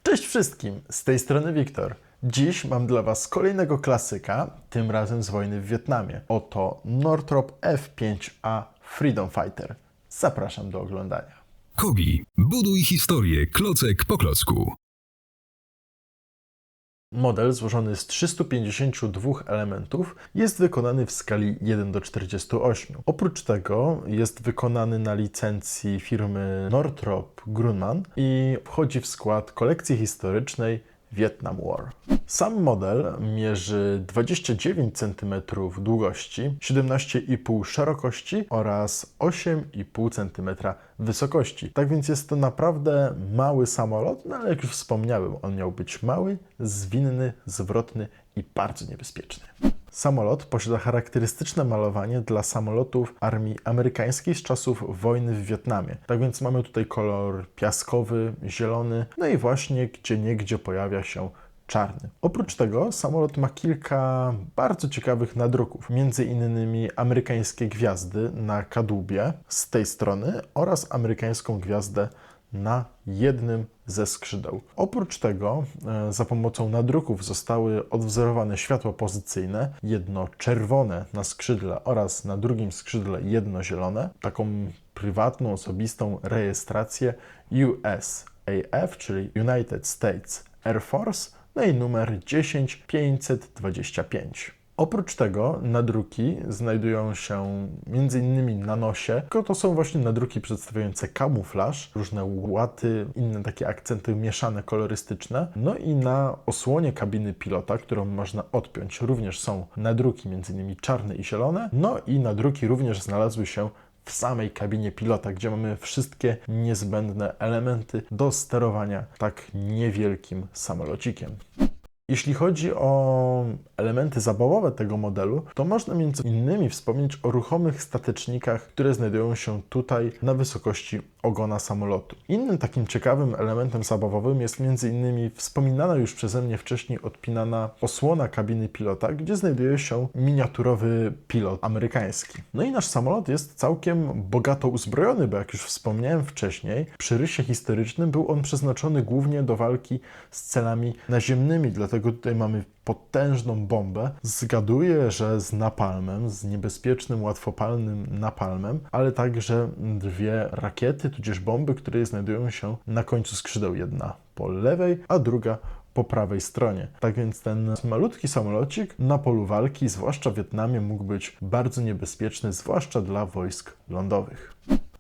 Cześć wszystkim, z tej strony Wiktor. Dziś mam dla Was kolejnego klasyka, tym razem z wojny w Wietnamie. Oto Northrop F-5A Freedom Fighter. Zapraszam do oglądania. Kobi, buduj historię klocek po klocku. Model złożony z 352 elementów jest wykonany w skali 1:48. Oprócz tego jest wykonany na licencji firmy Northrop Grumman i wchodzi w skład kolekcji historycznej Vietnam War. Sam model mierzy 29 cm długości, 17,5 szerokości oraz 8,5 cm wysokości. Tak więc jest to naprawdę mały samolot, no ale jak już wspomniałem, on miał być mały, zwinny, zwrotny i bardzo niebezpieczny. Samolot posiada charakterystyczne malowanie dla samolotów armii amerykańskiej z czasów wojny w Wietnamie. Tak więc mamy tutaj kolor piaskowy, zielony, no i właśnie gdzieniegdzie pojawia się czarny. Oprócz tego samolot ma kilka bardzo ciekawych nadruków, między innymi amerykańskie gwiazdy na kadłubie z tej strony oraz amerykańską gwiazdę na jednym ze skrzydeł. Oprócz tego za pomocą nadruków zostały odwzorowane światła pozycyjne, jedno czerwone na skrzydle oraz na drugim skrzydle jedno zielone, taką prywatną, osobistą rejestrację USAF, czyli United States Air Force, no i numer 10525. Oprócz tego nadruki znajdują się m.in. na nosie, tylko to są właśnie nadruki przedstawiające kamuflaż, różne łaty, inne takie akcenty mieszane, kolorystyczne. No i na osłonie kabiny pilota, którą można odpiąć, również są nadruki m.in. czarne i zielone. No i nadruki również znalazły się w samej kabinie pilota, gdzie mamy wszystkie niezbędne elementy do sterowania tak niewielkim samolocikiem. Jeśli chodzi o elementy zabawowe tego modelu, to można między innymi wspomnieć o ruchomych statecznikach, które znajdują się tutaj na wysokości ogona samolotu. Innym takim ciekawym elementem zabawowym jest między innymi wspominana już przeze mnie wcześniej odpinana osłona kabiny pilota, gdzie znajduje się miniaturowy pilot amerykański. No i nasz samolot jest całkiem bogato uzbrojony, bo jak już wspomniałem wcześniej, przy rysie historycznym był on przeznaczony głównie do walki z celami naziemnymi, dlatego tutaj mamy potężną bombę. Zgaduję, że z napalmem, z niebezpiecznym, łatwopalnym napalmem, ale także dwie rakiety, tudzież bomby, które znajdują się na końcu skrzydeł. Jedna po lewej, a druga po prawej stronie. Tak więc ten malutki samolocik na polu walki, zwłaszcza w Wietnamie, mógł być bardzo niebezpieczny, zwłaszcza dla wojsk lądowych.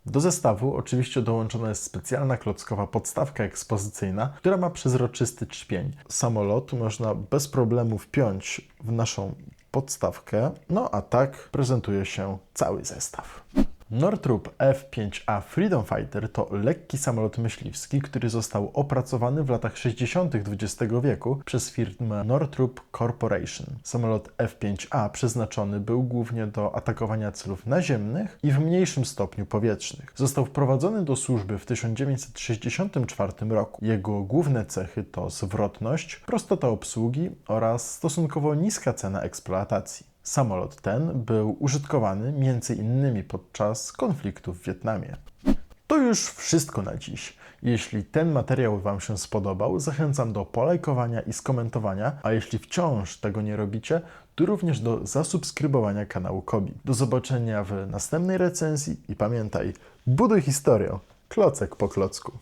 Do zestawu oczywiście dołączona jest specjalna klockowa podstawka ekspozycyjna, która ma przezroczysty trzpień. Samolot można bez problemu wpiąć w naszą podstawkę, no a tak prezentuje się cały zestaw. Northrop F-5A Freedom Fighter to lekki samolot myśliwski, który został opracowany w latach 60. XX wieku przez firmę Northrop Corporation. Samolot F-5A przeznaczony był głównie do atakowania celów naziemnych i w mniejszym stopniu powietrznych. Został wprowadzony do służby w 1964 roku. Jego główne cechy to zwrotność, prostota obsługi oraz stosunkowo niska cena eksploatacji. Samolot ten był użytkowany m.in. podczas konfliktu w Wietnamie. To już wszystko na dziś. Jeśli ten materiał Wam się spodobał, zachęcam do polajkowania i skomentowania, a jeśli wciąż tego nie robicie, to również do zasubskrybowania kanału Kobi. Do zobaczenia w następnej recenzji i pamiętaj, buduj historię, klocek po klocku.